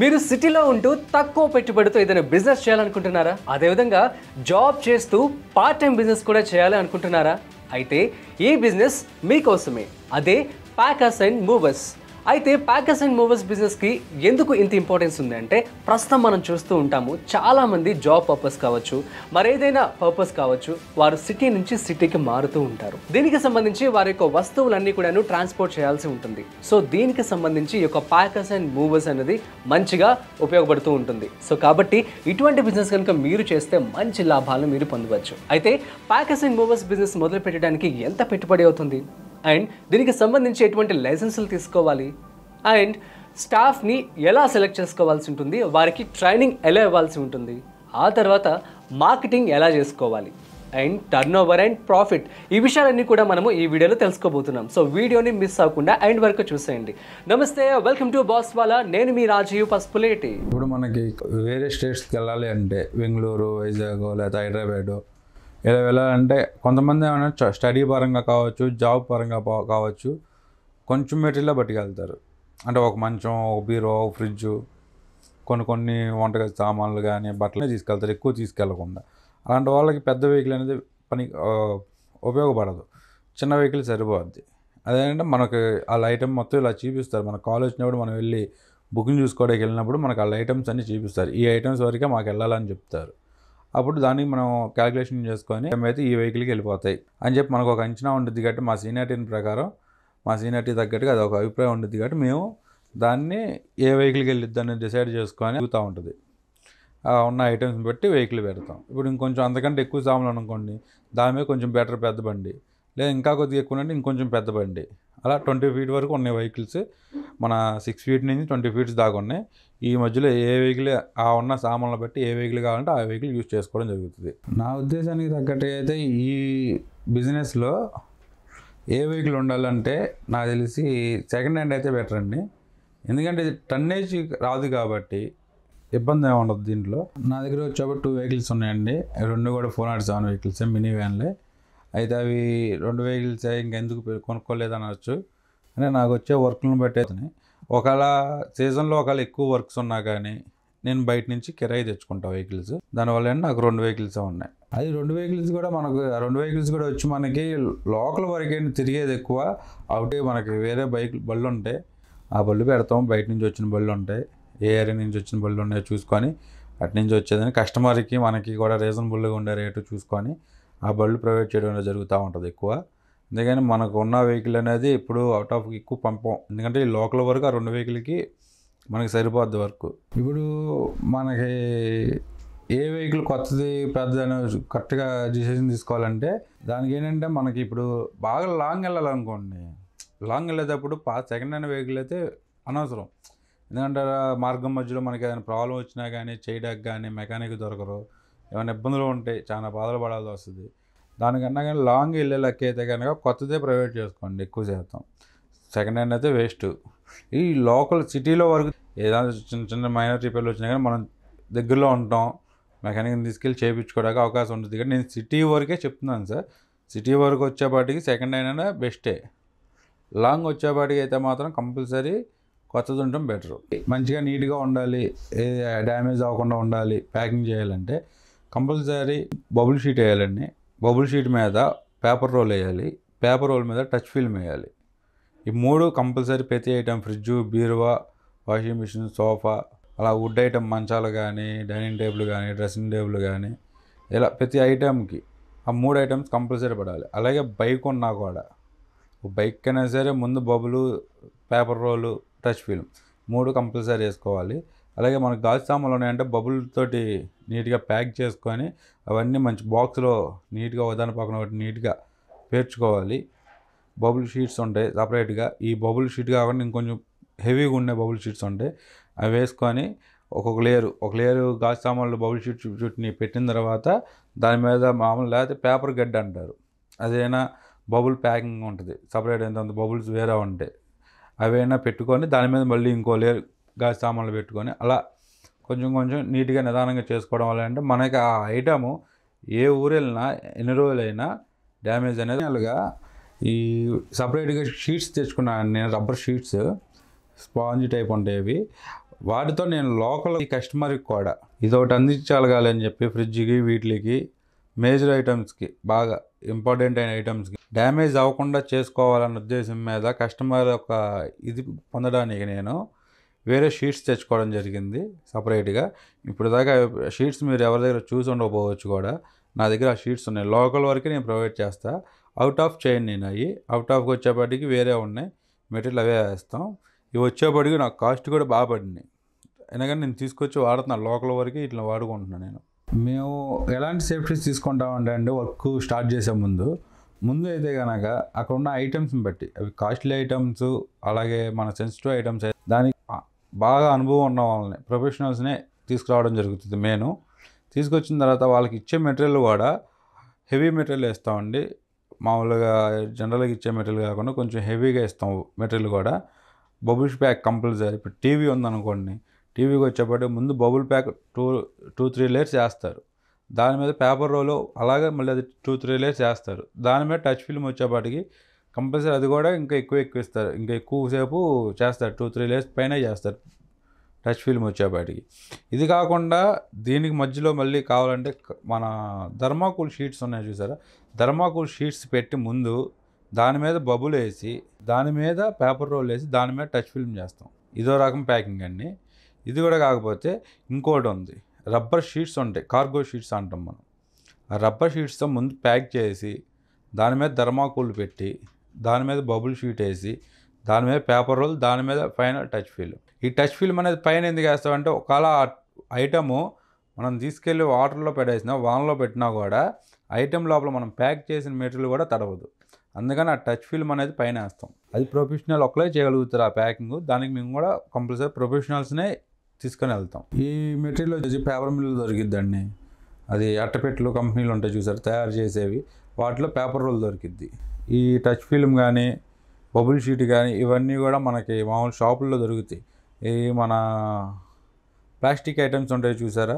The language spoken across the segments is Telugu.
మీరు సిటీలో ఉంటూ తక్కువ పెట్టుబడితో ఏదైనా బిజినెస్ చేయాలనుకుంటున్నారా? అదేవిధంగా జాబ్ చేస్తూ పార్ట్ టైం బిజినెస్ కూడా చేయాలి అనుకుంటున్నారా? అయితే ఈ బిజినెస్ మీకోసమే. అదే ప్యాకర్స్ అండ్ మూవర్స్. అయితే ప్యాకర్స్ అండ్ మూవర్స్ బిజినెస్కి ఎందుకు ఇంత ఇంపార్టెన్స్ ఉంది అంటే, ప్రస్తుతం మనం చూస్తూ ఉంటాము చాలామంది జాబ్ పర్పస్ కావచ్చు, మరేదైనా పర్పస్ కావచ్చు, వారు సిటీ నుంచి సిటీకి మారుతూ ఉంటారు. దీనికి సంబంధించి వారి యొక్క వస్తువులన్నీ కూడా ట్రాన్స్పోర్ట్ చేయాల్సి ఉంటుంది. సో దీనికి సంబంధించి ఈ యొక్క ప్యాకర్స్ అండ్ మూవర్స్ అనేది మంచిగా ఉపయోగపడుతూ ఉంటుంది. సో కాబట్టి ఇటువంటి బిజినెస్ కనుక మీరు చేస్తే మంచి లాభాలను మీరు పొందవచ్చు. అయితే ప్యాకర్స్ అండ్ మూవర్స్ బిజినెస్ మొదలు పెట్టడానికి ఎంత పెట్టుబడి అవుతుంది, అండ్ దీనికి సంబంధించి ఎటువంటి లైసెన్సులు తీసుకోవాలి, అండ్ స్టాఫ్ని ఎలా సెలెక్ట్ చేసుకోవాల్సి ఉంటుంది, వారికి ట్రైనింగ్ ఎలా ఇవ్వాల్సి ఉంటుంది, ఆ తర్వాత మార్కెటింగ్ ఎలా చేసుకోవాలి, and turn over and profit, ఈ విషయాలన్నీ కూడా మనము ఈ వీడియోలో తెలుసుకోబోతున్నాం. సో వీడియోని మిస్ అవ్వకుండా ఎండ్ వరకు చూసేయండి. నమస్తే, వెల్కమ్ టు బాస్ వాలా. నేను మీ రాజీవ్ పసుపులేటి. ఇప్పుడు మనకి వేరే స్టేట్స్కి వెళ్ళాలి అంటే బెంగళూరు, వైజాగ్ లేదా హైదరాబాదు ఇలా వెళ్ళాలంటే కొంతమంది ఏమైనా స్టడీ పరంగా కావచ్చు, జాబ్ పరంగా కావచ్చు, కొంచెం మెటీరియల్ పట్టుకెళ్తారు. అంటే ఒక మంచం, ఒక బీరో, ఒక ఫ్రిడ్జ్, కొన్ని వంటగది సామాన్లు కానీ బట్టలు తీసుకెళ్తారు, ఎక్కువ తీసుకెళ్లకుండా. అలాంటి వాళ్ళకి పెద్ద వెహికల్ అనేది ఉపయోగపడదు, చిన్న వెహికల్ సరిపోద్ది. అదేంటంటే మనకి వాళ్ళ ఐటమ్ మొత్తం ఇలా చూపిస్తారు. మనకు కాల్ వచ్చినప్పుడు మనం వెళ్ళి బుకింగ్ చూసుకోవడానికి వెళ్ళినప్పుడు మనకు వాళ్ళ ఐటమ్స్ అన్నీ చూపిస్తారు. ఈ ఐటమ్స్ వరకే మాకు వెళ్ళాలని చెప్తారు. అప్పుడు దానికి మనం క్యాలిక్యులేషన్ చేసుకొని అయితే ఈ వెహికల్కి వెళ్ళిపోతాయి అని చెప్పి మనకు ఒక అంచనా ఉంటుంది. కాబట్టి మా సీనియారిటీ ప్రకారం, మా సీనియారిటీ తగ్గట్టుగా అది ఒక అభిప్రాయం ఉంటుంది. కాబట్టి మేము దాన్ని ఏ వెహికల్కి వెళ్ళిద్దని డిసైడ్ చేసుకొని అడుగుతూ ఉంటుంది. ఉన్న ఐటమ్స్ బట్టి వెహికల్ పెడతాం. ఇప్పుడు ఇంకొంచెం అంతకంటే ఎక్కువ సామాన్లు అనుకోండి, దాని మీద కొంచెం బెటర్ పెద్ద బండి, లేదా ఇంకా కొద్దిగా ఎక్కువ అంటే ఇంకొంచెం పెద్ద బండి, అలా 20 ఫీట్ వరకు ఉన్నాయి వెహికల్స్. మన 6 ఫీట్ నుంచి 20 ఫీట్స్ దాకా ఉన్నాయి. ఈ మధ్యలో ఏ వెహికల్ ఆ ఉన్న సామాన్లు బట్టి ఏ వెహికల్ కావాలంటే ఆ వెహికల్ యూజ్ చేసుకోవడం జరుగుతుంది. నా ఉద్దేశానికి తగ్గట్టుగా అయితే ఈ బిజినెస్లో ఏ వెహికల్ ఉండాలంటే నాకు తెలిసి సెకండ్ హ్యాండ్ అయితే బెటర్ అండి. ఎందుకంటే ఇది టన్నేజ్ రాదు కాబట్టి ఇబ్బంది ఏమి ఉండదు దీంట్లో. నా దగ్గర వచ్చేప్పుడు 2 వెహికల్స్ ఉన్నాయండి. 2 కూడా 407 వెహికల్స్, మినీ వ్యాన్లే. అయితే అవి 2 వెహికల్స్ ఇంకెందుకు కొనుక్కోలేదు అనవచ్చు. అంటే నాకు వచ్చే వర్క్లను బట్టి ఒకవేళ సీజన్లో ఒకవేళ ఎక్కువ వర్క్స్ ఉన్నా కానీ నేను బయట నుంచి కిరాయి తెచ్చుకుంటా వెహికల్స్. దానివల్ల నాకు 2 వెహికల్స్ ఉన్నాయి. అది 2 వెహికల్స్ కూడా మనకు 2 వెహికల్స్ కూడా వచ్చి మనకి లోకల్ వరకే తిరిగేది ఎక్కువ. అవుటే మనకి వేరే బళ్ళు ఉంటాయి, ఆ బళ్ళు పెడతాం. బయట నుంచి వచ్చిన బళ్ళు ఉంటాయి, ఏ ఏరియా నుంచి వచ్చిన బళ్ళు ఉన్నాయో చూసుకొని అటు నుంచి వచ్చేదని కస్టమర్కి మనకి కూడా రీజనబుల్గా ఉండే రేటు చూసుకొని ఆ బళ్ళు ప్రొవైడ్ చేయడం జరుగుతూ ఉంటుంది ఎక్కువ. అందుకని మనకు ఉన్న వెహికల్ అనేది ఇప్పుడు అవుట్ ఆఫ్ ఎక్కువ పంపం. ఎందుకంటే ఈ లోకల్ వరకు ఆ 2 వెహికల్కి మనకి సరిపోద్ది వర్క్. ఇప్పుడు మనకి ఏ వెహికల్ కొత్తది పెద్దది కరెక్ట్గా డిసిషన్ తీసుకోవాలంటే దానికి ఏంటంటే మనకి ఇప్పుడు బాగా లాంగ్ వెళ్ళాలనుకోండి, లాంగ్ వెళ్ళేటప్పుడు సెకండ్ హ్యాండ్ వెహికల్ అయితే అనవసరం. ఎందుకంటే మార్గం మధ్యలో మనకి ఏదైనా ప్రాబ్లం వచ్చినా కానీ చేయడానికి కానీ మెకానిక్ దొరకరు, ఏమైనా ఇబ్బందులు ఉంటాయి, చాలా బాధలు పడాల్సి వస్తుంది. దానికన్నా కానీ లాంగ్ వెళ్ళే లెక్క అయితే కనుక కొత్తదే ప్రైవేట్ చేసుకోండి ఎక్కువ శాతం. సెకండ్ హ్యాండ్ అయితే వేస్ట్. ఈ లోకల్ సిటీలో వరకు ఏదైనా చిన్న మైనర్ రిపేర్లు వచ్చినా కానీ మనం దగ్గరలో ఉంటాం, మెకానిక్ని తీసుకెళ్ళి చేయించుకోవడానికి అవకాశం ఉంటుంది. కానీ నేను సిటీ వరకే చెప్తున్నాను సార్. సిటీ వరకు వచ్చేపాటికి సెకండ్ హ్యాండ్ అయినా బెస్టే. లాంగ్ వచ్చేపాటికి అయితే మాత్రం కంపల్సరీ కొత్తది ఉండటం బెటరు. మంచిగా నీట్గా ఉండాలి, ఏ డ్యామేజ్ అవ్వకుండా ఉండాలి. ప్యాకింగ్ చేయాలంటే కంపల్సరీ బబుల్ షీట్ వేయాలండి. బబుల్ షీట్ మీద పేపర్ రోల్ వేయాలి, పేపర్ రోల్ మీద టచ్ ఫిల్మ్ వేయాలి. ఈ 3 కంపల్సరీ ప్రతి ఐటమ్, ఫ్రిడ్జు, బీరువా, వాషింగ్ మిషన్, సోఫా, అలా వుడ్ ఐటమ్ మంచాలు కానీ, డైనింగ్ టేబుల్ కానీ, డ్రెస్సింగ్ టేబుల్ కానీ, ఇలా ప్రతి ఐటమ్కి ఆ 3 ఐటమ్స్ కంపల్సరీ పడాలి. అలాగే బైక్ ఉన్నా కూడా బైక్ అయినా సరే ముందు బబులు, పేపర్ రోలు, టచ్ ఫిల్మ్ 3 కంపల్సరీ వేసుకోవాలి. అలాగే మనకు గాజు సామాన్లు ఉన్నాయంటే బబుల్ తోటి నీట్గా ప్యాక్ చేసుకొని అవన్నీ మంచి బాక్స్లో నీట్గా ఒకదాని పక్కన ఒకటి నీట్గా పేర్చుకోవాలి. బబుల్ షీట్స్ ఉంటాయి సపరేట్గా. ఈ బబుల్ షీట్ కాకుండా ఇంకొంచెం హెవీగా ఉండే బబుల్ షీట్స్ ఉంటాయి, అవి వేసుకొని ఒక లేయరు గాజు సామాన్లు బబుల్ షీట్ని పెట్టిన తర్వాత దాని మీద మామూలు లేకపోతే పేపర్ గడ్డ అంటారు, అదైనా బబుల్ ప్యాకింగ్ ఉంటుంది సపరేట్. ఎంత బబుల్స్ వేరే ఉంటాయి, అవైనా పెట్టుకొని దాని మీద మళ్ళీ ఇంకో లేయర్ గాజు సామాన్లు పెట్టుకొని అలా కొంచెం నీట్గా నిదానంగా చేసుకోవడం వల్ల అంటే మనకి ఆ ఐటము ఏ ఊరు వెళ్ళినా ఎన్ని రోజులైనా డ్యామేజ్ అనేది అలాగా. ఈ సపరేట్గా షీట్స్ తెచ్చుకున్నాను నేను, రబ్బర్ షీట్స్, స్పాంజ్ టైప్ ఉంటాయి. వాటితో నేను లోకల్ కస్టమర్కి కూడా ఇదొకటి అందించగలగాలి అని చెప్పి ఫ్రిడ్జ్కి వీటికి మేజర్ ఐటమ్స్కి బాగా ఇంపార్టెంట్ అయిన ఐటమ్స్కి డ్యామేజ్ అవ్వకుండా చేసుకోవాలన్న ఉద్దేశం మీద కస్టమర్ ఒక ఇది పొందడానికి నేను వేరే షీట్స్ తెచ్చుకోవడం జరిగింది సపరేట్గా. ఇప్పుడు దాకా షీట్స్ మీరు ఎవరి దగ్గర చూసి ఉండకపోవచ్చు కూడా, నా దగ్గర ఆ షీట్స్ ఉన్నాయి. లోకల్ వరకే నేను ప్రొవైడ్ చేస్తా. అవుట్ ఆఫ్ చైన్ నేను అవి అవుట్ ఆఫ్కి వచ్చేప్పటికి వేరే ఉన్నాయి, మెటీరియల్ అవే వేస్తాం. ఇవి వచ్చేప్పటికి నాకు కాస్ట్ కూడా బాగా పడింది, ఎందుకంటే నేను తీసుకొచ్చి వాడుతున్నాను. లోకల్ వరకు ఇట్లా వాడుకుంటున్నాను నేను. మేము ఎలాంటి సేఫ్టీస్ తీసుకుంటామంటే అండి, వర్క్ స్టార్ట్ చేసే ముందు అయితే కనుక అక్కడ ఉన్న ఐటమ్స్ని బట్టి, అవి కాస్ట్లీ ఐటమ్స్ అలాగే మన సెన్సిటివ్ ఐటమ్స్ దానికి బాగా అనుభవం ఉన్న వాళ్ళని ప్రొఫెషనల్స్నే తీసుకురావడం జరుగుతుంది. నేను తీసుకొచ్చిన తర్వాత వాళ్ళకి ఇచ్చే మెటీరియల్ కూడా హెవీ మెటీరియల్ వేస్తామండి. మామూలుగా జనరల్గా ఇచ్చే మెటీరియల్ కాకుండా కొంచెం హెవీగా ఇస్తాం మెటీరియల్ కూడా. Bubbles pack compulsory. ఇప్పుడు టీవీ ఉందనుకోండి, టీవీకి వచ్చేప్పటికి ముందు బబుల్ ప్యాక్ 2-3 లేయర్స్ వేస్తారు. దాని మీద పేపర్ రోలు అలాగే మళ్ళీ అది 2-3 లేయర్స్ వేస్తారు. దాని మీద టచ్ ఫిల్మ్ వచ్చేప్పటికి కంపల్సరీ అది కూడా ఇంకా ఎక్కువ ఇస్తారు, ఇంకా ఎక్కువసేపు చేస్తారు. 2-3 లేయర్స్ పైన చేస్తారు టచ్ ఫిల్మ్ వచ్చేపాటికి. ఇది కాకుండా దీనికి మధ్యలో మళ్ళీ కావాలంటే మన థర్మాకోల్ షీట్స్ ఉన్నాయి చూసారా, థర్మాకోల్ షీట్స్ పెట్టి ముందు దాని మీద బబుల్ వేసి దాని మీద పేపర్ రోల్ వేసి దాని మీద టచ్ ఫిల్మ్ చేస్తాం. ఇదో రకం ప్యాకింగ్ అండి. ఇది కూడా కాకపోతే ఇంకోటి ఉంది, రబ్బర్ షీట్స్ ఉంటాయి, కార్గో షీట్స్ అంటాం మనం. ఆ రబ్బర్ షీట్స్తో ముందు ప్యాక్ చేసి దాని మీద థర్మాకోల్ పెట్టి దాని మీద బబుల్ షీట్ వేసి దాని మీద పేపర్ రోల్ దాని మీద పైన టచ్ ఫిల్మ్. ఈ టచ్ ఫిల్మ్ అనేది పైన ఎందుకు వేస్తామంటే ఒకవేళ ఐటము మనం తీసుకెళ్ళి వాటర్లో పెట్టేసినా వానలో పెట్టినా కూడా ఐటెం లోపల మనం ప్యాక్ చేసిన మెటీరియల్ కూడా తడవదు. అందుకని ఆ టచ్ ఫిల్మ్ అనేది పైన వేస్తాం. అది ప్రొఫెషనల్ ఒక్కలే చేయగలుగుతారు ఆ ప్యాకింగ్. దానికి మేము కూడా కంపల్సరీ ప్రొఫెషనల్స్నే తీసుకొని వెళ్తాం. ఈ మెటీరియల్ వచ్చేసి పేపర్ మిల్లు దొరికిద్దండి. అది అట్టపెట్టెలు కంపెనీలు ఉంటాయి చూసారు తయారు చేసేవి, వాటిలో పేపర్ రోల్ దొరికిద్ది. ఈ టచ్ ఫిల్మ్ కానీ బబుల్ షీట్ కానీ ఇవన్నీ కూడా మనకి మామూలు షాపుల్లో దొరుకుతాయి. ఈ మన ప్లాస్టిక్ ఐటమ్స్ ఉంటాయి చూసారా,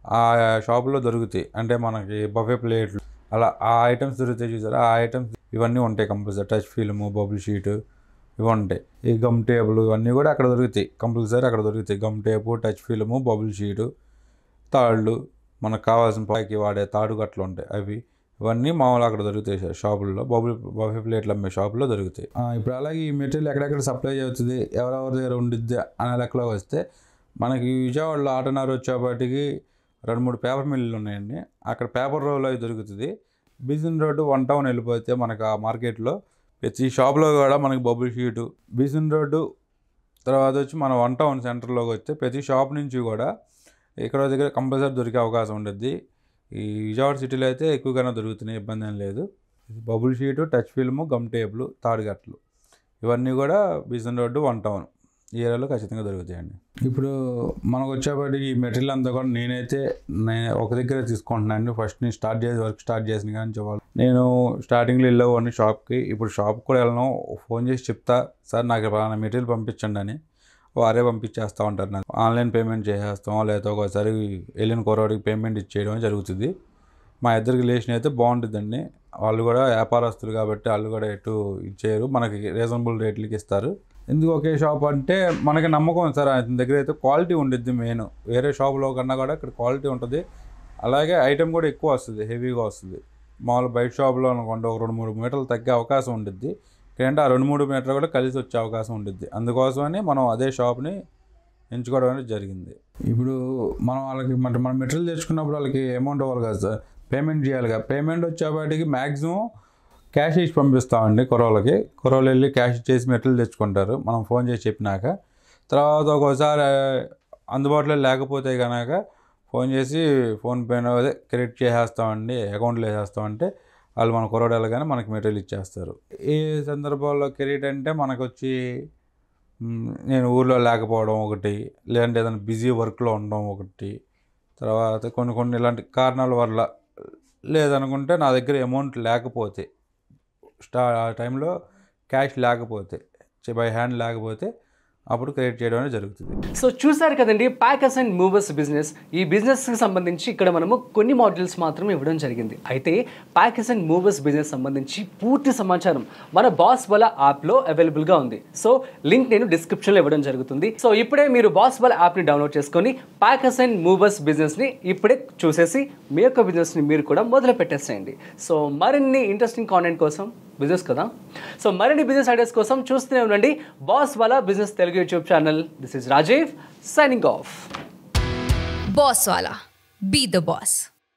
ఆ షాపుల్లో దొరుకుతాయి. అంటే మనకి బఫే ప్లేట్లు అలా ఆ ఐటమ్స్ దొరుకుతాయి చూసారా, ఆ ఐటమ్స్ ఇవన్నీ ఉంటాయి compulsory. Touch film, bubble sheet ఇవి ఉంటాయి. ఈ గమ్ టేబుల్ ఇవన్నీ కూడా అక్కడ దొరుకుతాయి కంపల్సరీ. అక్కడ దొరుకుతాయి gum tape, touch film, bubble sheet, తాళ్ళు, మనకు కావాల్సిన పైకి వాడే తాడు గట్లు ఉంటాయి అవి, ఇవన్నీ మామూలు అక్కడ దొరుకుతాయి షాపుల్లో. బఫే ప్లేట్లు అమ్మే షాపుల్లో దొరుకుతాయి. ఇప్పుడు అలాగే ఈ మెటీరియల్ ఎక్కడెక్కడ సప్లై అవుతుంది, ఎవరెవరి దగ్గర ఉండిద్ది అనే లెక్కలో వస్తే మనకి విజయవాడలో ఆటోనగర్ వచ్చేపాటికి 2-3 పేపర్ మిల్లులు ఉన్నాయండి. అక్కడ పేపర్ రోల్ అవి దొరుకుతుంది. బీసన్ రోడ్డు 1 టౌన్ వెళ్ళిపోతే మనకు ఆ మార్కెట్లో ప్రతి షాప్లో కూడా మనకి బబుల్ షీటు, బీసన్ రోడ్డు తర్వాత వచ్చి మన 1 టౌన్ సెంటర్లోకి వస్తే ప్రతి షాప్ నుంచి కూడా ఇక్కడ దగ్గర కంపల్సరీ దొరికే అవకాశం ఉంటుంది. ఈ విజయవాడ సిటీలో అయితే ఎక్కువగానే దొరుకుతున్నాయి, ఇబ్బంది ఏం లేదు. Bubble sheet, touch film, gum table, తాడుగట్లు ఇవన్నీ కూడా బీసన్ రోడ్డు 1 టౌన్ ఈ ఏరియాలో ఖచ్చితంగా దొరుకుతాయండి. ఇప్పుడు మనకు వచ్చేప్పటికి ఈ మెటీరియల్ అంతా కూడా నేను ఒక దగ్గర తీసుకుంటున్నాను. ఫస్ట్ నేను వర్క్ స్టార్ట్ చేసిన కానీ చెప్పాలి, నేను స్టార్టింగ్లో వెళ్ళేవాడిని షాప్కి. ఇప్పుడు షాప్కి కూడా వెళ్ళను, ఫోన్ చేసి చెప్తా, సార్ నాకు పలానా మెటీరియల్ పంపించండి అని. వారే పంపించేస్తూ ఉంటారు. నాకు ఆన్లైన్ పేమెంట్ చేసేస్తాం, లేదా ఒకసారి వెళ్ళిన కుర్రాడికి పేమెంట్ ఇచ్చేయడం జరుగుతుంది. మా ఇద్దరికి రిలేషన్ అయితే బాగుంటుందండి. వాళ్ళు కూడా వ్యాపారస్తులు కాబట్టి వాళ్ళు కూడా ఎటు ఇచ్చేయరు, మనకి రీజనబుల్ రేట్లకి ఇస్తారు. ఎందుకు ఒకే షాప్ అంటే మనకి నమ్మకం సార్, అతని దగ్గర అయితే క్వాలిటీ ఉండిద్ది. మెయిన్ వేరే షాపులో కన్నా కూడా ఇక్కడ క్వాలిటీ ఉంటుంది. అలాగే ఐటెం కూడా ఎక్కువ వస్తుంది, హెవీగా వస్తుంది. మామూలు బయట షాపులో అనుకోండి ఒక 2-3 మీటర్లు తగ్గే అవకాశం ఉంటుంది. ఏంటంటే ఆ 2-3 మీటర్లు కూడా కలిసి వచ్చే అవకాశం ఉంటుంది. అందుకోసమని మనం అదే షాప్ని ఎంచుకోవడం అనేది జరిగింది. ఇప్పుడు మనం వాళ్ళకి మన మెటీరియల్ తెచ్చుకున్నప్పుడు వాళ్ళకి అమౌంట్ ఇవ్వాలి కదా సార్, పేమెంట్ చేయాలి కదా. పేమెంట్ వచ్చేపాటికి మ్యాక్సిమం క్యాష్ ఇచ్చి పంపిస్తామండి కుర్రోళ్ళు వెళ్ళి క్యాష్ ఇచ్చేసి మెటీరియల్ తెచ్చుకుంటారు మనం ఫోన్ చేసి చెప్పినాక. తర్వాత ఒక్కోసారి అందుబాటులో లేకపోతే కనుక ఫోన్ చేసి ఫోన్పేనో అదే క్రెడిట్ చేసేస్తామండి, అకౌంట్లో వేసేస్తామంటే వాళ్ళు మన కుర్రోడు వెళ్ళగానే మనకి మెటీరియల్ ఇచ్చేస్తారు. ఏ సందర్భాల్లో క్రెడిట్ అంటే మనకు వచ్చి నేను ఊర్లో లేకపోవడం ఒకటి, లేదంటే ఏదైనా బిజీ వర్క్లో ఉండడం ఒకటి, తర్వాత కొన్ని ఇలాంటి కారణాల వల్ల, లేదనుకుంటే నా దగ్గర అమౌంట్ లేకపోతే ఆ టైంలో క్యాష్ లేకపోతే బై హ్యాండ్ లేకపోతే అప్పుడు క్రియేట్ చేయడం అనేది జరుగుతుంది. సో చూసారు కదండి ప్యాకర్స్ అండ్ మూవర్స్ బిజినెస్. ఈ బిజినెస్కి సంబంధించి ఇక్కడ మనము కొన్ని మాడ్యూల్స్ మాత్రమే ఇవ్వడం జరిగింది. అయితే ప్యాకర్స్ అండ్ మూవర్స్ బిజినెస్ సంబంధించి పూర్తి సమాచారం మన బాస్ వాలా యాప్లో అవైలబుల్గా ఉంది. సో లింక్ నేను డిస్క్రిప్షన్లో ఇవ్వడం జరుగుతుంది. సో ఇప్పుడే మీరు బాస్ వాలా యాప్ని డౌన్లోడ్ చేసుకొని ప్యాకర్స్ అండ్ మూవర్స్ బిజినెస్ని ఇప్పుడే చూసేసి మీ యొక్క బిజినెస్ని మీరు కూడా మొదలు పెట్టేసేయండి. సో మరిన్ని ఇంట్రెస్టింగ్ కాంటెంట్ కోసం బిజినెస్ కదా, సో మరిన్ని బిజినెస్ ఐడియాస్ కోసం చూస్తూనే ఉండండి Boss Wala business Telugu YouTube channel. This is Rajeev signing off. Boss Wala. Be the boss.